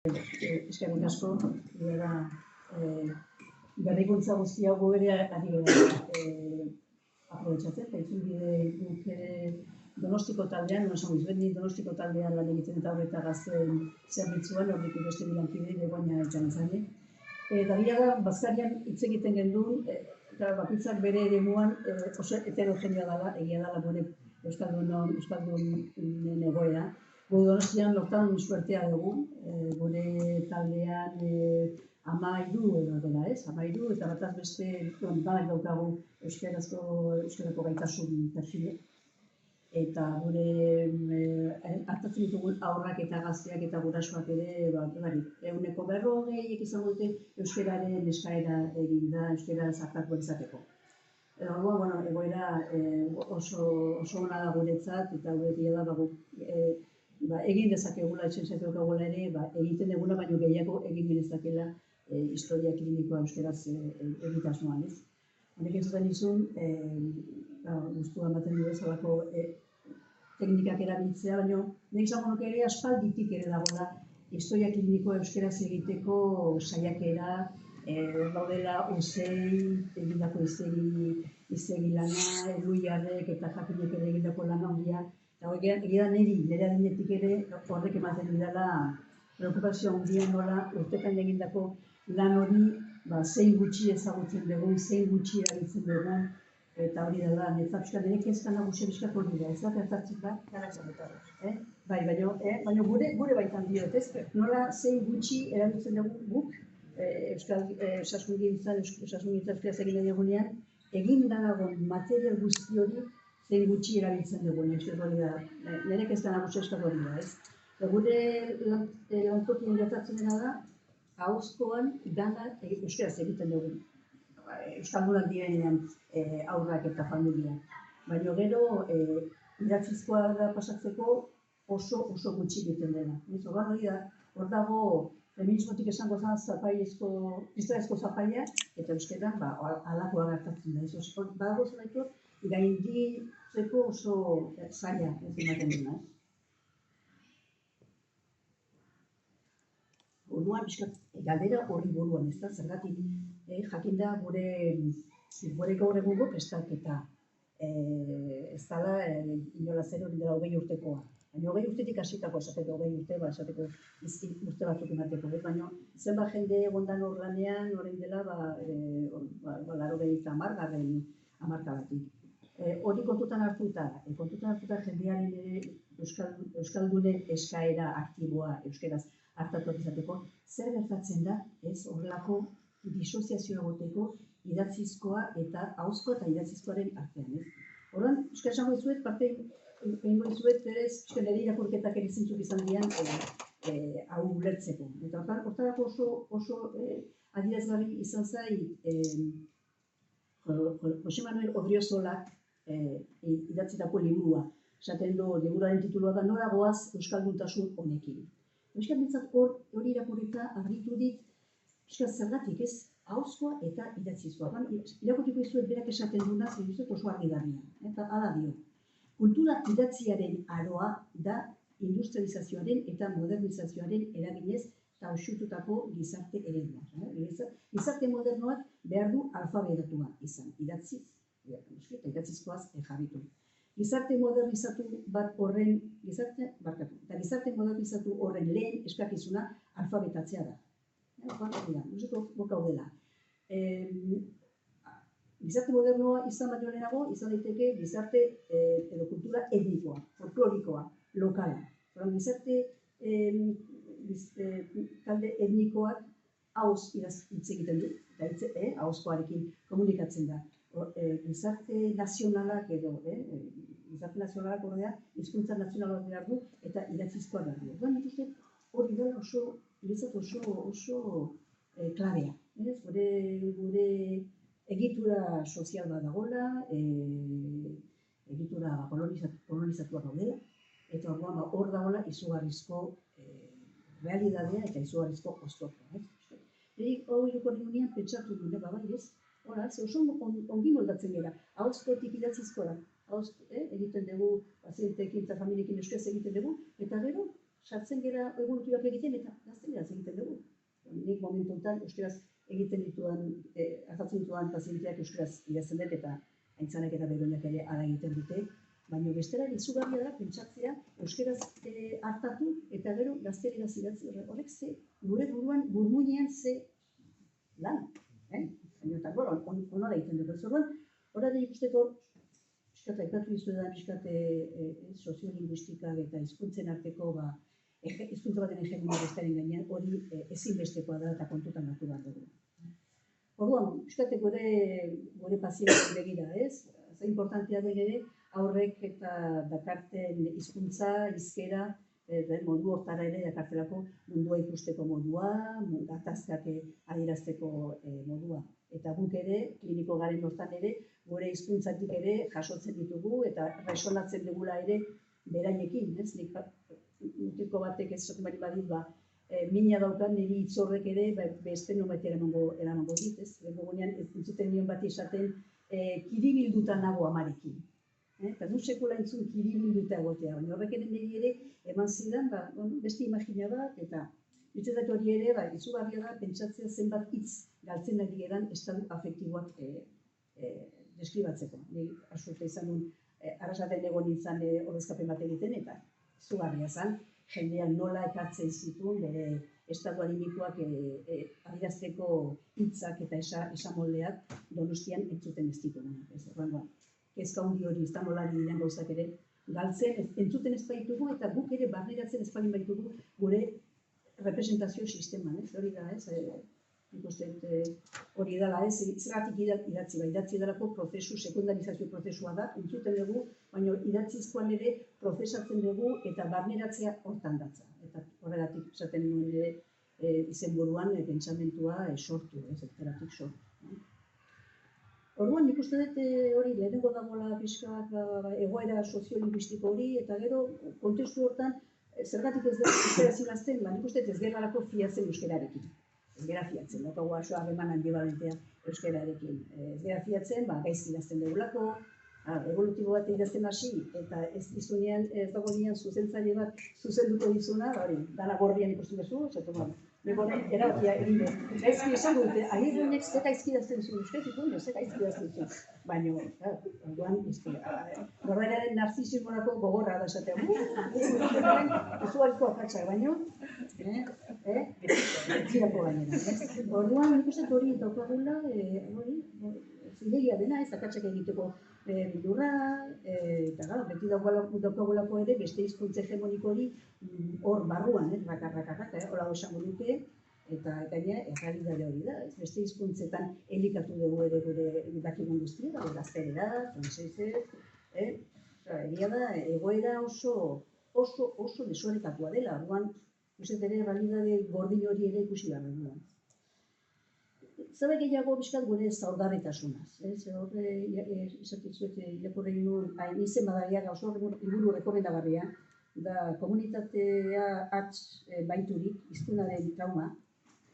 Eskerrik asko, berrikuntza guzti hau ere ari gara aprobetxatzen, eta itzulbide guk Donostiko taldean, Donostiko taldean lan egiten eta horreta gazten zerbitzuan, horretik beste bilankide, begoina etxantzane. Eta gira da, Bazkarian hitz egiten genduen, bakoitzak bere eremuan oso heterogenea dela, egia dela gure Euskaldunen egoera. Gu Donostian lortan suertea dugu, gure taldean 13 edo dela ez, 13 eta bataz beste banak daukagu euskarako gaitasun perfile. Eta gure hartatzen ditugun aurrak eta gazteak eta gurasoak ere, 140 izango dute euskararen eskaera egin da, euskara zartatu izateko. Orduan, egoera oso ona da guretzat, eta guretia da egin dezakegula, etxen daukagula ere, egiten duguna baino gehiago egin genezakela historia klinikoa euskaraz egitasmoan, ez? Honek entzuten izun, guztua ematen du bezalako teknikak erabiltzea, baina nik izango nuke ere aspalditik ere dagoela historia klinikoa euskaraz egiteko saiakera, daudela Osei egindako hiztegi lana, Eluiarrek eta Jakinek ere egindako lan handia, eta egia nire adinetik ere horrek ematen didala preokupazio handia nola urtetan egindako lan hori zein gutxi ezagutzen dugun, zein gutxi erabiltzen dugun, eta hori dela, netzapuzka nire kezka nagusia bizkak hori da, ez da gertatzen da, garatzen dut. Baina gure baitan diot, ez? Nola zein gutxi erabiltzen dugun guk, osasungintza euskaraz egin nahi egunean, egin dagoen material guzti hori zein gutxi erabiltzen dugun, nire kezka nagusia bizkak hori da, ez? Gure lantokien gertatzen dena da, ahozkoan dana euskaraz egiten dugu. Euskaldunak direnean aurrak eta familia. Baina gero, idatzizkoa da pasatzeko oso gutxi egiten dena. Hor dago, feminismotik esango zen kristarazko zapaia, eta euskara halakoa gertatzen da. Badago zelaiko, gainditzeko oso zaila ez ematen dena. Orduan, galdera horri buruan, ez da, zergatik jakinda gure gaur egungo prestaketa ez dela inola zer hori dela 20 urtekoa. Baina 20 urtetik hasitako esateko 20 urte, esateko urte batzuk emateko, baina zenbat jende egondan hor lanean, orain dela, 90 hamarkadatik. Hori kontutan hartuta jendearen ere euskaldunen eskaera aktiboa euskaraz hartatu izateko, zer gertatzen da ez horrelako disoziazioa egoteko idatzizkoa eta ahozkoa eta idatzizkoaren artean, ez? Horren, euskara esango dizuet, parte egingo dizuet, nire irakurketak ere zintzuk izan dian hau ulertzeko. Eta hortarako oso adierazgarri izan zai Jose Manuel Odriozolak idatzitako liburua. Esaten du, liburuaren titulua da Nora goaz euskalduntasun honekin. Euskal bintzat hori irakurrita argitu dit, euskal zergatik ez, ahozkoa eta idatzizkoa. Irakurriko izuet berak esaten duna, zer duzet oso argigarria. Eta hala dio, kultura idatziaren aroa da industrializazioaren eta modernizazioaren eraginez tauxututako gizarte eredua. Gizarte modernoak behar du alfabetatua izan, idatziz, eta idatzizkoaz jarritu. Gizarte modernizatu horren lehen eskakizuna alfabetatzea da. Musiko boka dela. Gizarte modernoa izan baino lehenago, izan daiteke gizarte edo kultura etnikoa, folklorikoa, lokala. Gizarte talde etnikoak ahoz hitz egiten du, eta ahozkoarekin komunikatzen da. Gizarte nazionalak edo, hizkuntza nazionalak behar du eta idatzizkoa behar du. Hori da oso klabea. Gure egitura sozial bat dagoela, egitura kolonizatua gaudela, eta hor dagoela izugarrizko realidadea eta izugarrizko oztopoa. Hau irakurri nuenean pentsatu dune, ez? Hora, oso ongi moldatzen gara, ahozkotik idatzizkoa da, egiten dugu, pazienteekin eta familiekin euskaraz egiten dugu, eta gero, sartzen gara ebolutibak egiten eta gazteleraz egiten dugu. Nik momentu honetan euskaraz egiten dituan, hartatzen dituan pazienteak euskaraz idazten dut eta aintzanak eta begoinak ere ala egiten dute. Baina bestela izugarria da pentsatzea euskaraz hartatu eta gero gazteleraz idatzi. Horrek ze gure buruan burmuinean ze lan. Eta onora egiten dut. Zorban, horra da ikusteko piskat aipatu dizu da piskat soziolinguistikak eta hizkuntzen arteko hizkuntza baten hegemonia bestearen gainean hori ezinbestekoa da eta kontutan hartu behar dugu. Orduan, piskat gure pazientzen begira, ez? Ze importantea den ere aurrek eta dakarten hizkuntza, hizkera, modu hortara ere dakartelako mundua ikusteko modua, gatazkak adierazteko modua. Eta guk ere, kliniko garen hortan ere, gure hizkuntzatik ere jasotzen ditugu eta resonatzen dugula ere beraiekin, ez? Mutiko batek ez esaten bari badit, mina daukan niri hitzorrek ere beste nomet eramango dit, ez? Gogonean ez entzuten nion bati esaten kiribilduta nago amarekin. Eta nu sekula entzun kiribilduta egotea, baina horrek ere niri ere eman zidan beste imagina bat eta Bitzezat hori ere, izugarria da, pentsatzea zenbat hitz galtzen ari geran estadu afektiboak deskribatzeko. Ni asurte izan duen, arrasaten egon nintzen ordezkapen bat egiten, eta izugarria zen, jendean nola ekartzen zituen, bere estadu animikoak adierazteko hitzak eta esamoldeak Donostian entzuten ez ditugu. Kezka handi hori, ez da nolari diren gauzak ere, galtzen entzuten ez baitugu eta guk ere barneratzen ez balin baitugu gure representazio sisteman, hori da, hori dela, zergatik idatzi delako prozesu, sekundarizazio prozesua da, entzuten dugu, baina idatzizkoan ere prozesatzen dugu eta barneratzea hortan datza. Eta horregatik esaten nuen ere izenburuan pentsamentua sortu, zergatik sortu. Orduan, nik uste dut hori lehenengo dagoela pixkat egoera soziolinguistiko hori, eta gero kontestu hortan zergatik ez da euskaraz idazten, nik uste ez gerarako fiatzen euskararekin. Ez gara fiatzen, daukagu aso harreman ambivalentea euskararekin. Ez gara fiatzen, gaizki idazten dugulako, evolutibo bat idazten hasi, eta ez dizunean, ez dago dian zuzentzaile bat zuzenduko dizuna, dana gorrian ikusten duzu, erabakia egin dut. Gaizki esan dute, agirrenek ze gaizki idazten zuen, ze gaizki idazten zuen. Baina, orduan, norberaren narzismorako gogorra da esatea. Izugarrizko akatsak, baina, etzirako gainera. Orduan, nik uste hori daukagula, zilegia dena, ez akatsak egiteko bildurra, eta beti daukagulako ere beste hizkuntza hegemoniko hori hor barruan, rakarrakarrak, hola esango duke, eta gaina errealitate hori da, beste hizkuntzetan elikatu dugu ere gure dakigun guztia, gaztelera, frantsesez, egia da, egoera oso desorekatua dela, orduan, uste ere errealitate gordin hori ere ikusi behar dugu. Zabe gehiago bizkat gure zaurgarritasunaz. Horre, esatitzuet, irakurri nuen, izen badariak oso liburu rekomendagarria, da komunitatea hartz baiturik, hizkunaren trauma.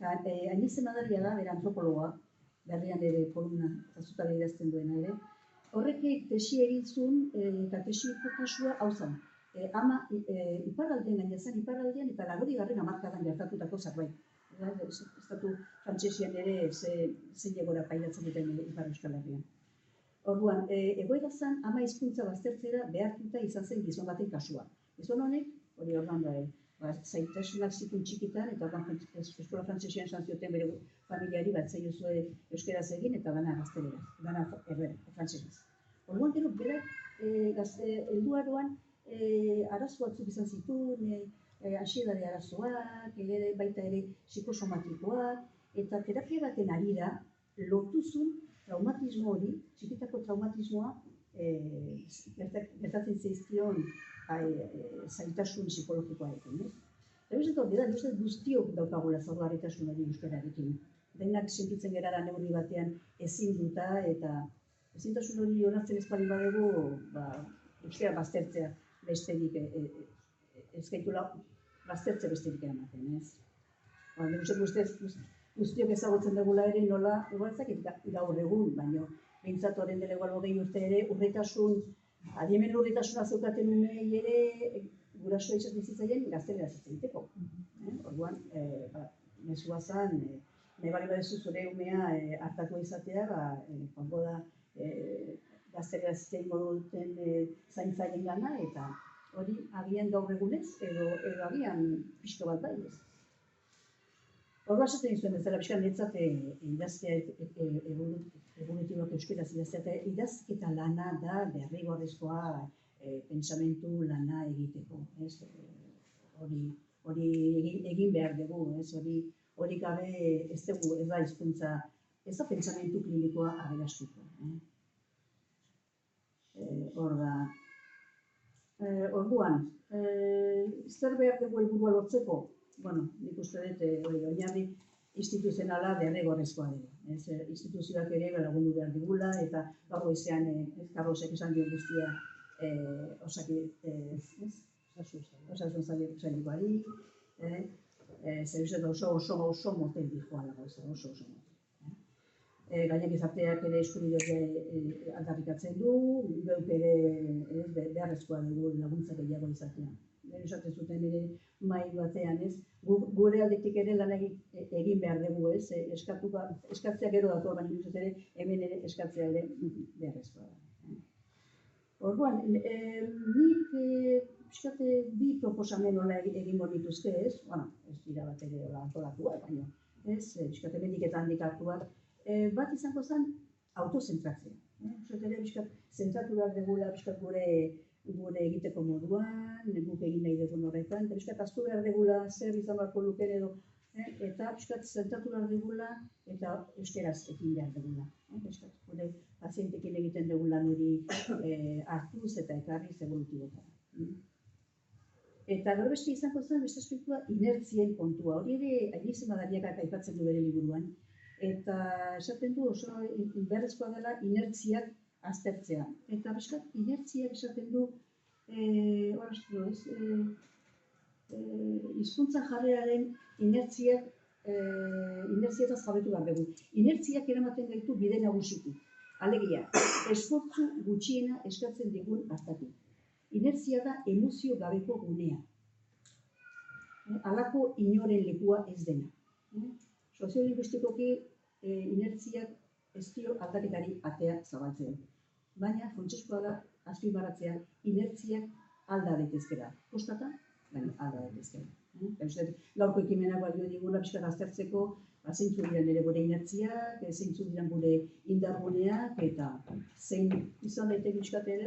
Izen badaria da, bera antropologa, berrian ere kolumna, zazutara idazten duena ere. Horrek tesi egin zuen, eta tesiko kasua hau zen. Ama iparraldean gaina zen, iparraldean eta 80. hamarkadan gertatutako zerbait. Estatu frantsesian ere zein egora pairatzen duten Ipar Euskal Herrian. Orduan, egoera zen ama hizkuntza baztertzera behartuta izan zen gizon baten kasua. Gizon honek, hori orduan zaitasunak zituen txikitan, eta orduan eskola frantsesian esan zioten bere familiari bat zeiozue euskaraz egin eta dana gaztelera, dana frantsesez. Orduan gero, berak helduaroan arazo batzuk izan zituen, ansiedade arazoak, baita ere psikosomatikoak, eta terapia baten arira lortuzun traumatismo hori, txikitako traumatismoa, gertatzen zaizkion zailtasun psikologikoarekin. Eta beste hori da, guztiok daukagula zaurgarritasun hori euskararekin. Denak sentitzen gerara neurri batean ezinduta, eta ezintasun hori onartzen ez baldin badugu, euskara baztertzea besterik ez gaitula baztertze besterik ematen, ez? Guztiok ezagutzen dugula ere nola, egualtzak gaur egun, baina behintzat horren dela igual 20 urte ere, adiemen urritasuna zeukaten umei ere gurasoa izaten zitzaien gazteleraz hitz egiteko. Orduan, mezua zen, nahi bali baduzu zure umea hartatua izatea, joango da gazteleraz hitz egingo duten zaintzaileen gana, eta hori agian gaur egunez, edo agian pixka bat bai ez. Orduan esaten dizuen bezala, pixka netzat idaztea egunetibak euskeraz idaztea, eta idazketa lana da derrigorrezkoa pentsamentu lana egiteko. Hori egin behar dugu, hori gabe ez da hizkuntza, ez da pentsamentu klinikoa aberastuko. Orduan, zer behar dugu helburua lortzeko? Bueno, nik uste dut oinarri instituzionala derrigorrezkoa dela. Instituzioak ere lagundu behar digula, eta gaur goizean Carlosek esan dio guztia osasun sailburuari, zer oso motel dijoala gauza, oso motel. Gaina gizarteak ere eskubidea aldarrikatzen du, geuk ere beharrezkoa dugu laguntza gehiago izatea. Esaten zuten ere mahai batean, gure aldetik ere lan egin behar dugu, eskatzea gero dator, baina nik ere hemen ere eskatzea ere beharrezkoa da. Orduan, nik bi proposamen hola egingo dituzke, ez dira bat ere antolatuak, baina hemendik eta handik hartuak, bat izango zen autozentratzea. Zentratu behar dugula gure egiteko moduan, guk egin nahi dugun horretan, eta pixkat aztu behar dugula zer izan beharko luken edo, eta pixkat zentratu behar dugula eta euskeraz ekin behar dugula. Gure pazientekin egiten dugun lan hori hartuz eta ekarriz evolutibotara. Eta gero beste izango zen, beste aspektua, inertzien kontua. Hori ere, Ainhoa Madariakak aipatzen du bere liburuan. Eta esaten du oso beharrezkoa dela inertziak aztertzea. Eta beskat, inertziak esaten du, hizkuntza jarreraren inertziataz jabetu behar dugu. Inertziak eramaten gaitu bide nagusitik. Alegia, esfortzu gutxiena eskatzen digun hartatik. Inertzia da emozio gabeko gunea. Halako inoren lekua ez dena. Soziolinguistikoki inertziak ez dio aldaketari atea zabaltzen. Baina, funtsezkoa da, azpimarratzea, inertziak alda daitezkela. Kostata, baina alda daitezkela. Gaurko ekimenak balio digula pixkat aztertzeko, zeintzu diren ere gure inertziak, zeintzu diren gure indarguneak, eta zein izan daiteke pixkat ere,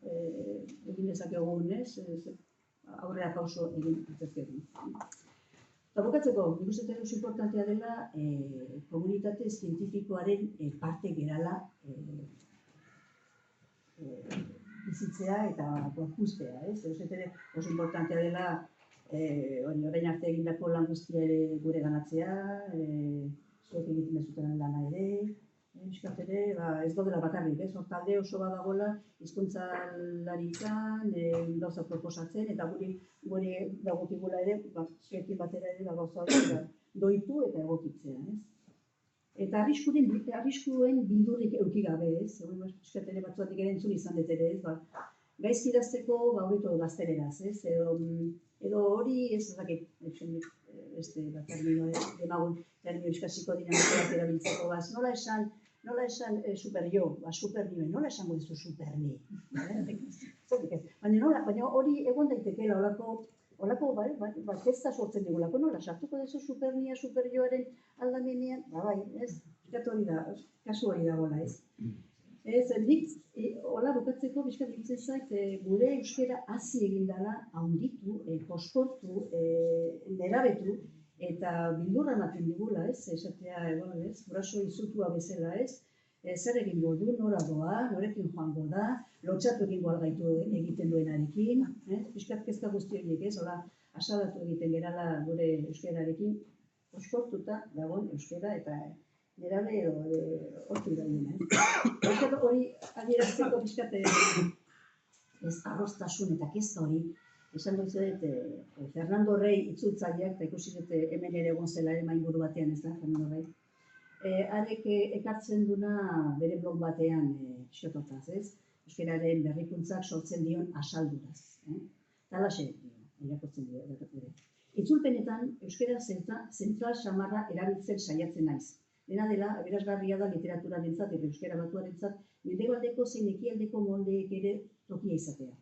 egin dezakegun, aurrera pauso egin dezakegu. Eta bukatzeko, nik uste dut oso importantea dela komunitate zientifikoaren parte gerala bizitzea eta gorpuztea. Oso importantea dela orain arte egindako lan guztia ere gure ganatzea, zuek egiten dezuten lana ere, ez gaudela bakarrik, hor talde oso bat dagoela hizkuntzalaritzan, gauza proposatzen, eta gure dagokigula ere, zuekin batera ere gauza doitu eta egokitzea. Eta arriskuen bildurrik eduki gabe, pixkat ere batzuatik ere entzun izan dut ere, gaizki idazteko hobeto gazteleraz, edo hori ez dakit, termino eskasiko dinamikoak erabiltzeko, nola esan superio, supernioi, nola esango dizu superni? Baina hori egon daitekeela olako kezta sortzen digulako, nola sartuko duzu supernia, superioaren aldamenean, bai, ez? Hori da, kasu hori dagoela, ez? Nik, hola bukatzeko, bizkat ditzen zait, gure euskera hazi egin dela, handitu, koskortu, nerabetu, eta bildurra ematen digula, ez? Esatea, guraso izutua bezala, ez? Zer egingo du, nora doa, norekin joango da, lotxatu egingo algaitu egiten duenarekin, bizkat kezka guzti horiek, ez? Hola, asalatu egiten gerala gure euskerarekin, koskortuta dagoen euskera eta nerabe edo hortu dagoen, ez? Hori adierazteko bizkat ez arrostasun eta kezka hori, esan dut Fernando Rey itzultzaileak, eta ikusi dut hemen ere egon zela mainguru batean, ez da, Fernando Rey. Arek ekartzen duna bere blog batean pixkatotaz, ez? Euskararen berrikuntzak sortzen dion asalduraz. Talaxe irakurtzen dira. Itzulpenetan, euskara zentral samarra erabiltzen saiatzen naiz. Dena dela, aberasgarria da literaturarentzat eta euskara batuarentzat, mendebaldeko zein ekialdeko moldeek ere tokia izatea.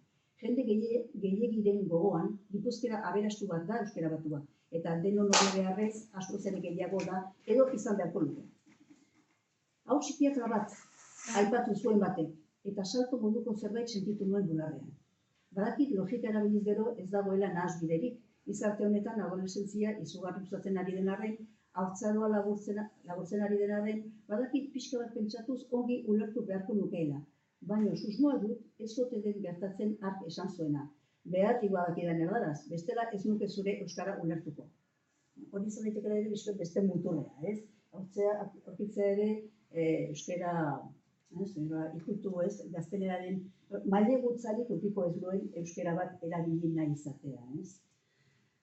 Jende gehiegiren gogoan, gipuzkera aberastu bat da euskara batua, eta denon hori beharrez, askoz ere gehiago da, edo izan beharko luke. Hau psikiatra bat, aipatu zuen batek, eta salto moduko zerbait sentitu nuen bularrean. Badakit logika erabiliz gero ez dagoela nahasbiderik, gizarte honetan adoleszentzia izugarri usatzen ari den arren, haurtzaroa laburtzen ari den arren, badakit pixka bat pentsatuz ongi ulertu beharko nukeela. Baina susmoa dut ez ote den gertatzen hark esan zuena. Behatik badakidan erdaraz, bestela ez nuke zure euskara ulertuko. Hori izan daiteke ere beste muturrea, ez? Aurkitzea ere euskara ikutu ez, gazteleraren mailegutzarik ukiko ez duen euskara bat erabili nahi izatea, ez?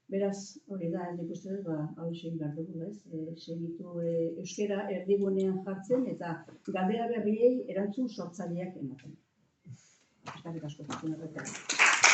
Beraz, hori da, nik uste dut, hau egin behar dugu, ez? Segitu euskara erdigunean jartzen eta galdera berriei erantzun sortzaileak ematen. Eskerrik asko.